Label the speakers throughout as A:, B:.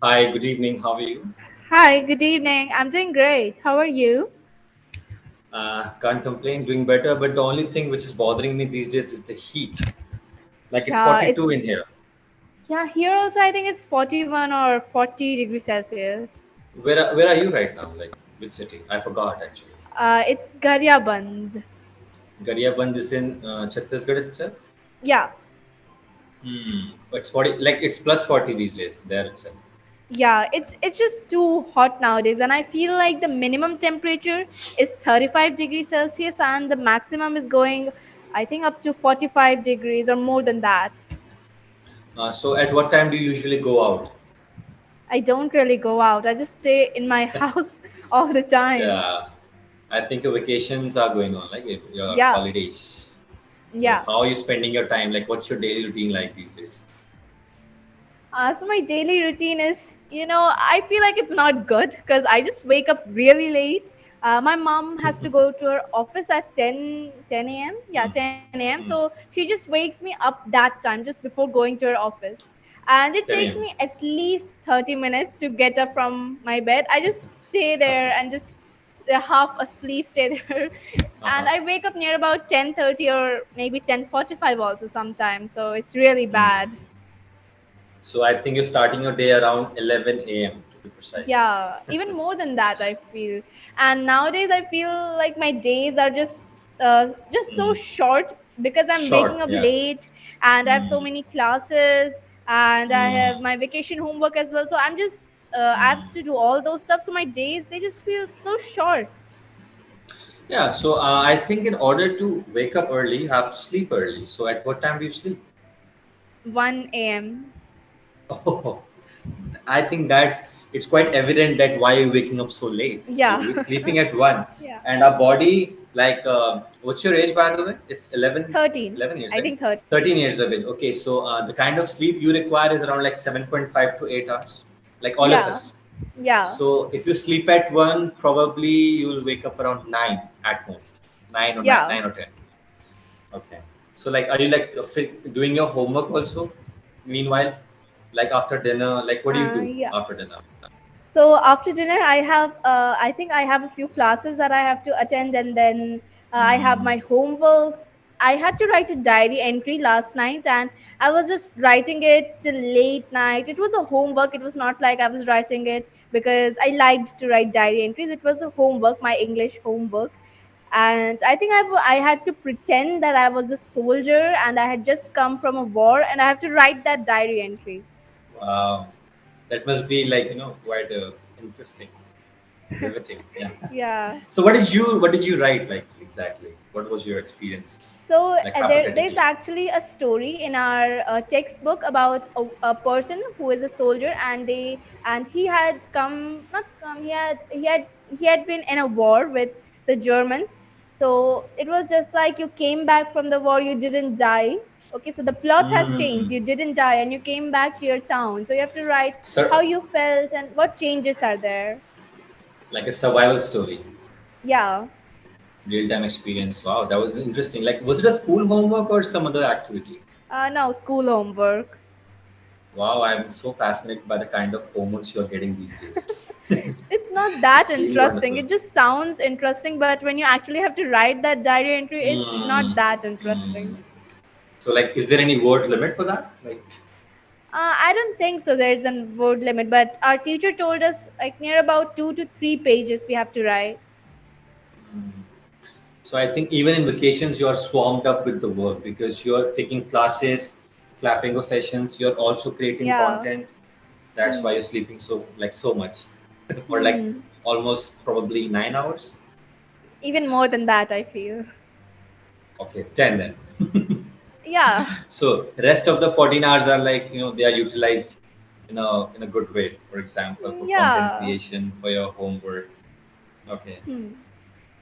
A: Hi, good evening. How are you?
B: Hi, good evening. I'm doing great. How are you?
A: Can't complain, doing better. But the only thing which is bothering me these days is the heat. Like it's
B: Yeah,
A: 42 in here.
B: here also I think it's 41 or 40 degrees Celsius.
A: Where are you right now? Like which city? I forgot actually.
B: It's Garyaband.
A: Gariyaband is in Chhattisgarh itself.
B: Yeah,
A: It's 40. Like it's plus 40 these days there itself.
B: yeah, it's just too hot nowadays, and I feel like the minimum temperature is 35 degrees Celsius, and the maximum is going, I think, up to 45 degrees or more than that.
A: So at what time do you usually go out?
B: I don't really go out. I just stay in my house all the time.
A: Yeah, I think your vacations are going on, like your
B: Yeah,
A: holidays. So
B: yeah.
A: how are you spending your time? Like what's your daily routine like these days?
B: So my daily routine is, I feel like it's not good because I just wake up really late. My mom has to go to her office at 10 a.m. Yeah,
A: Hmm.
B: 10 a.m.
A: Hmm.
B: So she just wakes me up that time just before going to her office. And it
A: 10
B: takes
A: a.m.
B: me at least 30 minutes to get up from my bed. I just stay there and just half asleep stay there. And
A: Uh-huh.
B: I wake up near about 10:30 or maybe 10:45 also sometimes. So it's really
A: Hmm.
B: bad.
A: So I think you're starting your day around 11 a.m. to be precise.
B: Yeah, even more than that, I feel. And nowadays, I feel like my days are just so
A: Hmm.
B: short because I'm waking
A: Short,
B: up
A: yeah.
B: late, and I have
A: Hmm.
B: so many classes, and I
A: Hmm.
B: have my vacation homework as well. So I have
A: Hmm.
B: to do all those stuff. So my days they just feel so short.
A: Yeah, so I think in order to wake up early, you have to sleep early. So at what time do you sleep?
B: 1 a.m.
A: Oh, I think that's it's quite evident that why you're waking up so late. We're
B: Yeah,
A: sleeping at 1,
B: yeah,
A: and our body, like, what's your age by the way? It's 11,
B: 13.
A: 11 years,
B: I
A: right?
B: think 13.
A: 13 years of age. Okay, so the kind of sleep you require is around like 7.5 to 8 hours, like all of
B: Yeah,
A: us.
B: yeah,
A: So if you sleep at 1, probably you'll wake up around 9 at most, 9 or 9,
B: yeah.
A: 9 or 10. Okay. So like, are you like doing your homework also? Meanwhile, like after dinner, like what do you do
B: Yeah.
A: after dinner?
B: So after dinner, I think I have a few classes that I have to attend, and then I have
A: Hmm.
B: my homeworks. I had to write a diary entry last night, and I was just writing it till late night. It was a homework. It was not like I was writing it because I liked to write diary entries. It was a homework, my English homework. And I think I had to pretend that I was a soldier and I had just come from a war, and I have to write that diary entry.
A: Wow, that must be like quite interesting, riveting. Yeah.
B: Yeah.
A: So what did you write like exactly? What was your experience
B: So
A: like
B: there's
A: hypothetically?
B: actually a story in our textbook about a person who is a soldier, and he had come not come he had been in a war with the Germans. So it was just like you came back from the war, you didn't die. Okay, so the plot has changed.
A: Hmm.
B: You didn't die, and you came back to your town. So you have to write how
A: Sir,
B: you felt and what changes are there.
A: like a survival story,
B: Yeah.
A: real-time experience. Wow, that was interesting. Like, was it a school homework or some other activity?
B: No, school homework.
A: Wow, I'm so fascinated by the kind of homeworks you're getting these days.
B: It's not that
A: It's really
B: interesting.
A: wonderful.
B: It just sounds interesting, but when you actually have to write that diary entry, it's
A: Hmm.
B: not that
A: Hmm.
B: interesting.
A: So, like, is there any word limit for that? Like,
B: I don't think so. There's a word limit, but our teacher told us like near about 2 to 3 pages we have to write.
A: hmm. So I think even in vacations, you're swarmed up with the work because you're taking classes, Clapingo sessions. You're also creating
B: Yeah.
A: content. That's why
B: Hmm.
A: you're sleeping so much, for like
B: Hmm.
A: almost probably 9 hours.
B: Even more than that, I feel.
A: Okay, 10 then.
B: Yeah.
A: So rest of the 14 hours are like they are utilized in a good way. For example, for content
B: Yeah.
A: creation, for your homework. Okay.
B: Hmm.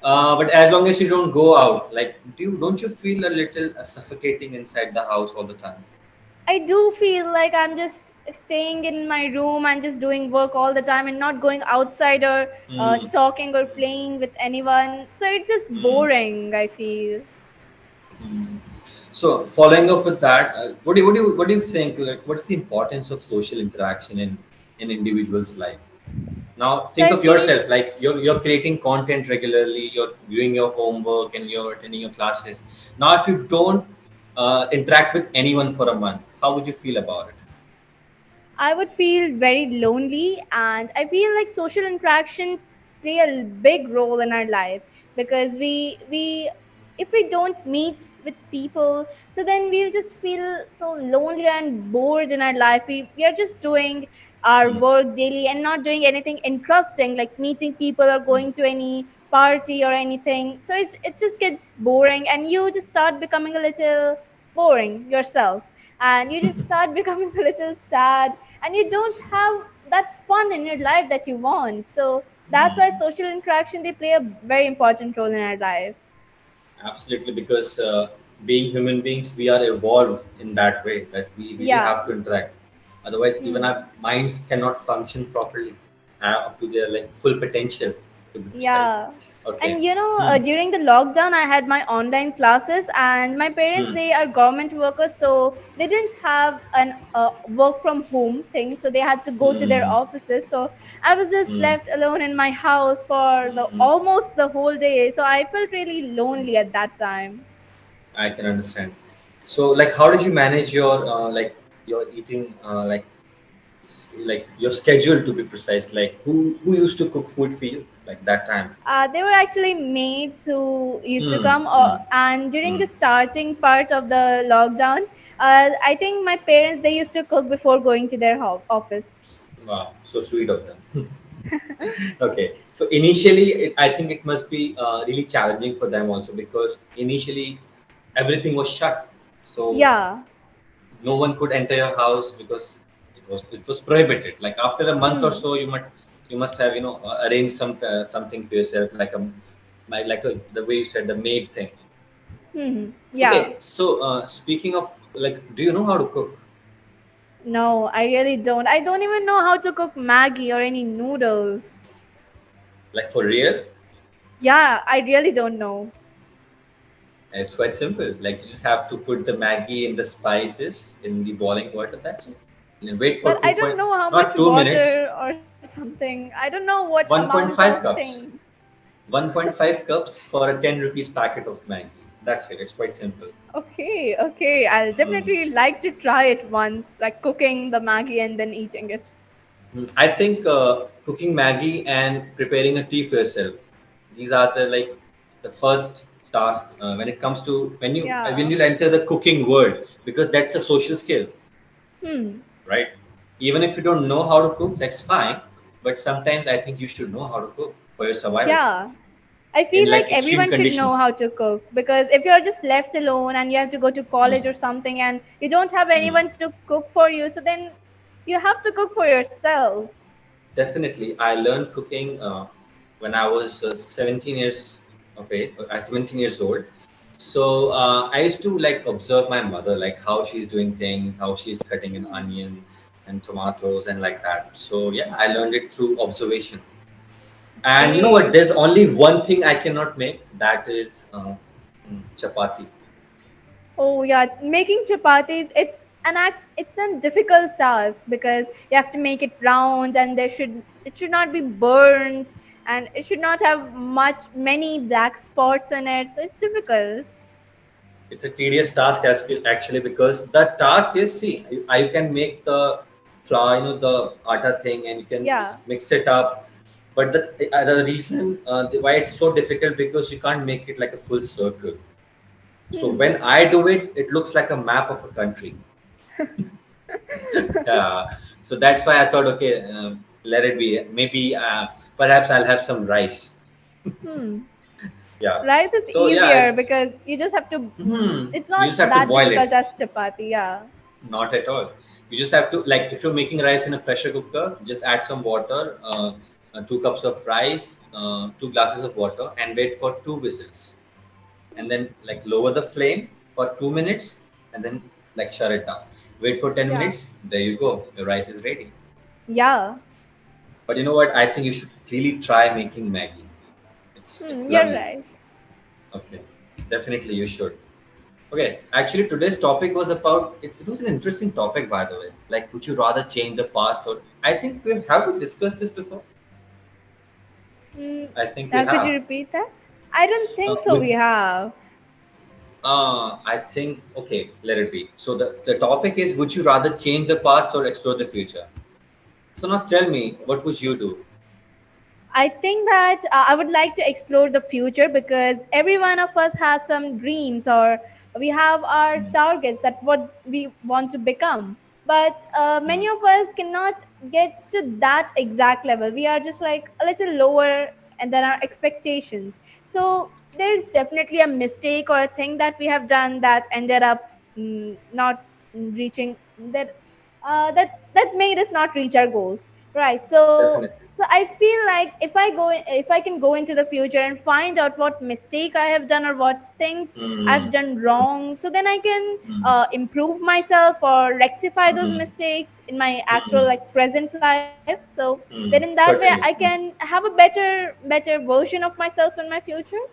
A: But as long as you don't go out, like don't you feel a little suffocating inside the house all the time?
B: I do feel like I'm just staying in my room and just doing work all the time and not going outside or
A: Hmm.
B: talking or playing with anyone. So it's just
A: Hmm.
B: boring, I feel.
A: Hmm. So following up with that, what do you think? Like, what's the importance of social interaction in in individual's life. Now
B: So
A: think
B: I
A: of
B: feel
A: yourself like you're creating content regularly, you're doing your homework and you're attending your classes. Now if you don't interact with anyone for a month, how would you feel about it?
B: I would feel very lonely, and I feel like social interaction play a big role in our life, because we if we don't meet with people, so then we'll just feel so lonely and bored in our life. We are just doing our
A: Hmm.
B: work daily and not doing anything interesting, like meeting people or
A: Hmm.
B: going to any party or anything. So it just gets boring, and you just start becoming a little boring yourself, and you just start becoming a little sad, and you don't have that fun in your life that you want. So that's why
A: Hmm.
B: social interaction, they play a very important role in our life.
A: Absolutely, because being human beings, we are evolved in that way that we really
B: Yeah.
A: have to interact. Otherwise, even
B: Hmm.
A: our minds cannot function properly up to their like full potential, to be precise.
B: Yeah.
A: Okay.
B: And you know,
A: Hmm.
B: during the lockdown, I had my online classes, and my parents,
A: Hmm.
B: they are government workers, so they didn't have an work from home thing, so they had to go to their
A: Hmm.
B: offices. So I was just
A: Hmm.
B: left alone in my house for the
A: Hmm.
B: almost the whole day. So I felt really lonely at that time.
A: I can understand. So, like, how did you manage your your eating like your schedule to be precise? Like, who used to cook food for you like that time?
B: They were actually maids who used to
A: Hmm.
B: come,
A: Hmm.
B: and during
A: Hmm.
B: the starting part of the lockdown, I think my parents, they used to cook before going to their office.
A: Wow, so sweet of them. Okay, so initially, I think it must be really challenging for them also because initially everything was shut, so
B: Yeah.
A: no one could enter your house because it was prohibited. Like after a month or
B: Hmm.
A: so, you must have arranged something for yourself, like the way you said the maid thing.
B: Hmm. Yeah.
A: Okay, so speaking of like, do you know how to cook?
B: No, I really don't. I don't even know how to cook Maggie or any noodles.
A: Like for real?
B: Yeah, I really don't know.
A: It's quite simple. Like you just have to put the Maggi and the spices in the boiling water. That's it. And wait for
B: But I don't know how much
A: not 2 minutes,
B: water or something. I don't know what amount of
A: 1.5
B: things.
A: cups. 1.5 cups for a 10 rupees packet of Maggi. That's it. It's quite simple.
B: Okay, okay. I'll
A: Mm.
B: definitely like to try it once, like cooking the Maggie and then eating it.
A: I think cooking Maggi and preparing a tea for yourself. These are the like the first task when it comes to when
B: Yeah.
A: you enter the cooking world because that's a social skill,
B: Hmm.
A: right? Even if you don't know how to cook, that's fine. But sometimes I think you should know how to cook for your survival
B: Yeah. I
A: in
B: feel like
A: like extreme
B: everyone should know
A: conditions.
B: how to cook, because if you're just left alone and you have to go to
A: Hmm.
B: college or something and you don't have
A: Hmm.
B: anyone to cook for you, so then you have to cook for yourself.
A: Definitely, I learned cooking when I was 17 years okay, 17 years old. So I used to like observe my mother, like how she's doing things, how she's cutting an
B: Hmm.
A: onion and tomatoes and like that. So yeah, I learned it through observation. And you know what?
B: Okay.
A: There's only one thing I cannot make. That is chapati.
B: Oh yeah, making chapatis, it's a difficult task, because you have to make it round, and it should not be burnt, and it should not have many black spots in it. So it's difficult.
A: It's a tedious task actually because the task is see you can make the flour, the atta thing, and you can
B: Yeah.
A: just mix it up. But the reason why it's so difficult because you can't make it like a full circle. So
B: Hmm.
A: when I do it, it looks like a map of a country. So that's why I thought, okay, let it be. Maybe perhaps I'll have some rice.
B: Hmm.
A: Yeah.
B: Rice is
A: So
B: easier
A: yeah,
B: because you just have to. It's
A: you
B: not
A: just have to
B: that
A: boil it.
B: difficult as chapati. Yeah.
A: Not at all. You just have to like if you're making rice in a pressure cooker, just add some water, 2 cups of rice, 2 glasses of water, and wait for 2 whistles. And then like lower the flame for 2 minutes, and then like shut it down. Wait for ten
B: Yeah.
A: minutes. There you go. The rice is ready.
B: Yeah.
A: But you know what? I think you should really try making Maggie. It's
B: You're
A: lovely.
B: right.
A: Okay, definitely you should. Okay, actually today's topic was about it was an interesting topic by the way. Like, would you rather change the past or I think we have we discussed this before.
B: Mm,
A: I think we
B: could you
A: have.
B: repeat that? I don't think so. We
A: Would
B: have.
A: I think okay, let it be. So the topic is: would you rather change the past or explore the future? So now tell me, what would you do?
B: I think that I would like to explore the future because every one of us has some dreams or we have our
A: Mm,
B: targets that what we want to become. But many
A: mm,
B: of us cannot get to that exact level. We are just like a little lower and than our expectations. So there is definitely a mistake or a thing that we have done that ended up not reaching that made us not reach our goals, right?
A: definitely.
B: So I feel like if I can go into the future and find out what mistake I have done or what things I've
A: Mm,
B: done wrong, so then I can
A: mm,
B: improve myself or rectify those
A: mm,
B: mistakes in my actual
A: mm,
B: like present life. So then in that way I
A: certainly.
B: can have a better version of myself in my future.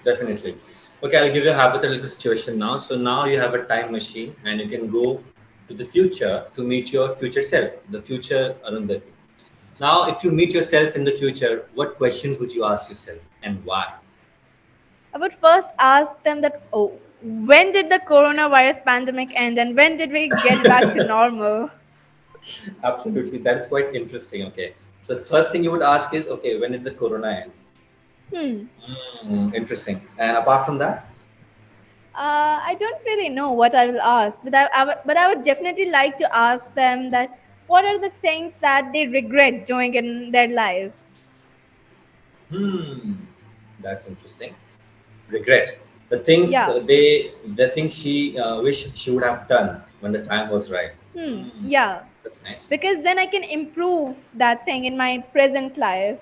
A: Definitely. Okay, I'll give you a hypothetical situation now. So now you have a time machine and you can go to the future to meet your future self, the future Arundhati. Now, if you meet yourself in the future, what questions would you ask yourself and why?
B: I would first ask them that, oh, when did the coronavirus pandemic end and when did we get back to normal?
A: Absolutely, that's quite interesting. Okay, so the first thing you would ask is, okay, when did the corona end?
B: Hmm.
A: Interesting. And apart from that,
B: I don't really know what I will ask, but but I would definitely like to ask them that what are the things that they regret doing in their lives?
A: hmm, that's interesting. Regret the things
B: Yeah.
A: the things she wish she would have done when the time was right. Hmm,
B: Yeah.
A: that's nice.
B: Because then I can improve that thing in my present life.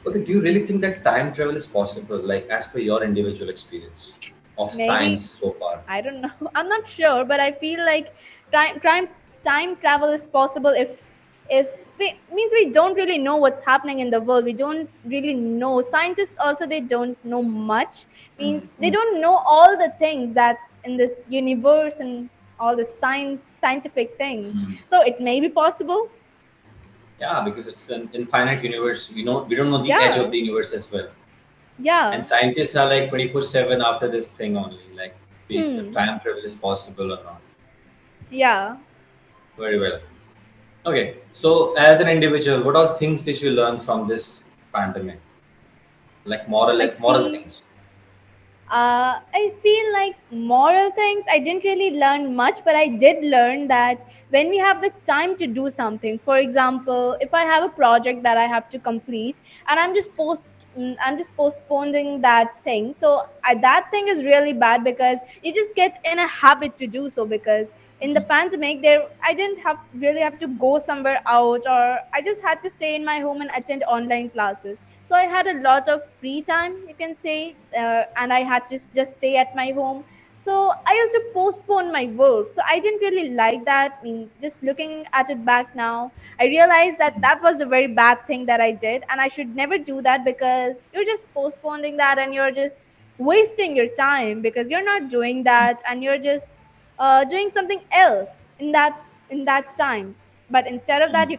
A: Okay, do you really think that time travel is possible, like as per your individual experience of science
B: Maybe
A: so far?
B: I don't know. I'm not sure, but I feel like time time time travel is possible if we means we don't really know what's happening in the world. We don't really know. Scientists also they don't know much. Means they
A: Mm-hmm.
B: don't know all the things that's in this universe and all the scientific things. So it may be possible.
A: Yeah, because it's an infinite universe. We don't know the edge of
B: Yeah.
A: the universe as well. And
B: Yeah.
A: scientists are like 24/7 after this thing only, like if
B: Hmm.
A: time travel is possible or not.
B: Yeah.
A: Very well. Okay, so as an individual, what are things did you learn from this pandemic? Like
B: I
A: moral
B: feel
A: things.
B: I feel like moral things, I didn't really learn much, but I did learn that when we have the time to do something, for example, if I have a project that I have to complete and I'm just postponing that thing. So that thing is really bad because you just get in a habit to do so because in the pandemic there I didn't have really have to go somewhere out or I just had to stay in my home and attend online classes, so I had a lot of free time you can say, and I had to just stay at my home. So I used to postpone my work, so I didn't really like that. I mean, just looking at it back now, I realized that that was a very bad thing that I did and I should never do that because you're just postponing that and you're just wasting your time because you're not doing that and you're just doing something else in that time, but instead of that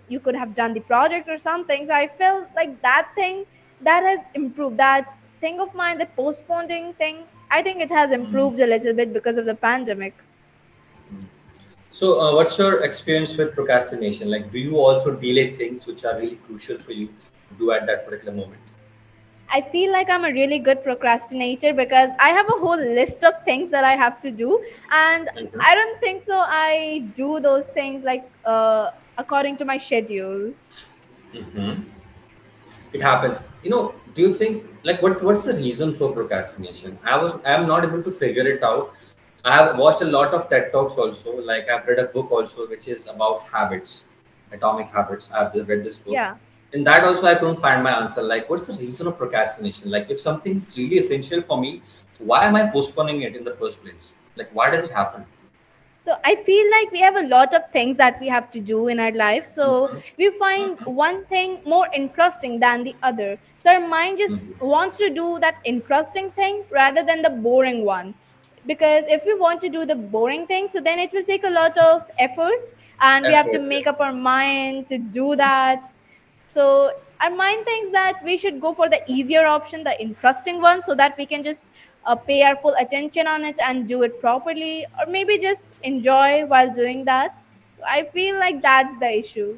B: you could have done the project or something. So I felt like that thing that has improved, that thing of mine, the postponing thing, I think it has improved a little bit because of the pandemic.
A: So, what's your experience with procrastination? Like, do you also delay things which are really crucial for you to do at that particular moment?
B: I feel like I'm a really good procrastinator because I have a whole list of things that I have to do, and
A: Mhm.
B: I don't think so I do those things like according to my schedule.
A: Mhm. It happens. Do you think like what's the reason for procrastination? I'm not able to figure it out. I have watched a lot of TED Talks also. Like I've read a book also which is about habits, atomic habits. I've read this book.
B: Yeah.
A: In that also I couldn't find my answer. Like what's the reason of procrastination? Like if something's really essential for me, why am I postponing it in the first place? Like why does it happen?
B: So I feel like we have a lot of things that we have to do in our life. So
A: Mhm.
B: we find one thing more interesting than the other. So our mind just
A: Mhm.
B: wants to do that interesting thing rather than the boring one. because if we want to do the boring thing, so then it will take a lot of effort, and we have to
A: Efforts.
B: make up our mind to do that. So our mind thinks that we should go for the easier option, the interesting one, so that we can just pay our full attention on it and do it properly, or maybe just enjoy while doing that. So I feel like that's the issue.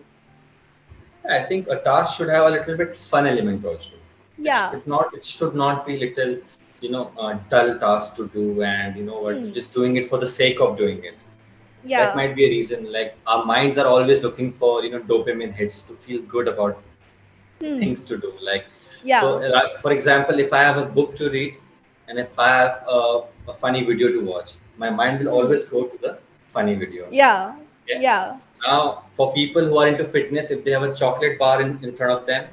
A: I think a task should have a little bit fun element also.
B: Yeah.
A: It should not be little, dull task to do, and you know what,
B: Hmm.
A: just doing it for the sake of doing it. That
B: Yeah.
A: might be a reason. Like our minds are always looking for, dopamine hits to feel good about
B: Hmm.
A: things to do. Like, so,
B: Yeah.
A: for example, if I have a book to read, and if I have a funny video to watch, my mind will
B: Hmm.
A: always go to the funny video.
B: Yeah.
A: Yeah.
B: Yeah.
A: Now, for people who are into fitness, if they have a chocolate bar in front of them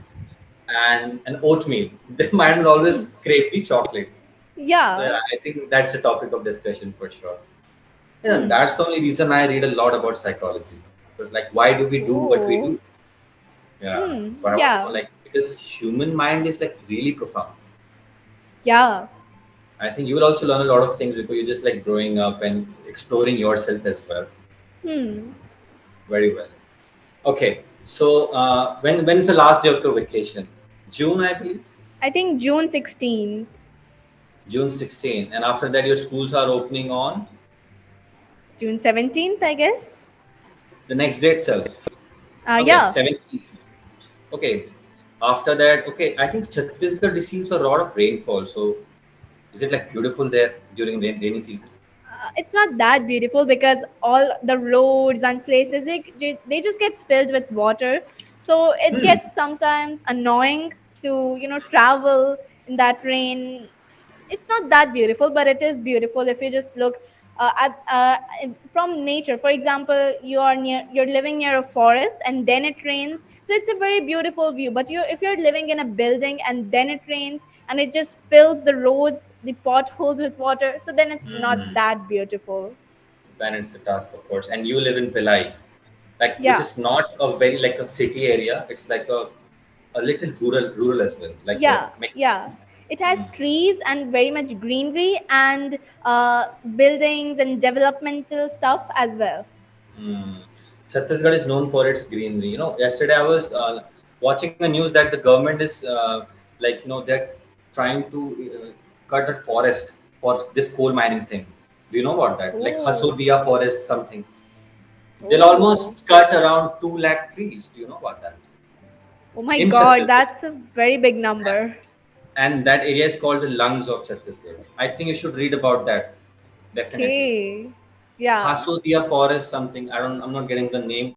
A: and an oatmeal, their mind will
B: Hmm.
A: always crave the chocolate. So
B: Yeah.
A: yeah, I think that's a topic of discussion for sure. Yeah,
B: Hmm.
A: that's the only reason I read a lot about psychology. Because like, why do we do what we
B: Oh.
A: do? Yeah.
B: Hmm.
A: So I want to know,
B: Yeah.
A: like, because human mind is like really profound.
B: Yeah.
A: I think you will also learn a lot of things because you're just like growing up and exploring yourself as well.
B: Hmm.
A: Very well. Okay. So when is the last day of your vacation? June, I believe.
B: I think June 16th.
A: June 16. And after that, your schools are opening on
B: June 17th, I guess.
A: the next day itself. Okay,
B: Yeah.
A: 17th. Okay. After that, okay, I think Chhattisgarh receives a lot of rainfall. So is it like beautiful there during rainy season?
B: It's not that beautiful because all the roads and places they just get filled with water, so it
A: Hmm.
B: gets sometimes annoying to travel in that rain. It's not that beautiful, but it is beautiful if you just look at from nature. For example, you're living near a forest and then it rains, so it's a very beautiful view. But if you're living in a building and then it rains and it just fills the roads, the potholes with water, so then it's not
A: Hmm.
B: that beautiful.
A: Then it's a task, of course. And you live in Pillai, like which
B: Yeah.
A: is not a very like a city area. It's like a little rural as well, like a
B: Yeah.
A: mix.
B: Yeah. It has trees and very much greenery and buildings and developmental stuff as well.
A: Hmm. Chhattisgarh is known for its greenery. Yesterday I was watching a news that the government is like they're trying to cut a forest for this coal mining thing. Do you know about that? Like
B: Oh.
A: Hasodia forest something. They'll
B: Oh.
A: almost cut around 2 lakh trees. Do you know about that?
B: Oh my
A: In
B: God,
A: Chhattisgarh.
B: that's a very big number.
A: And that area is called the lungs of Chhattisgarh. I think you should read about that. Definitely.
B: Okay. Yeah.
A: Hasodia forest something. I'm not getting the name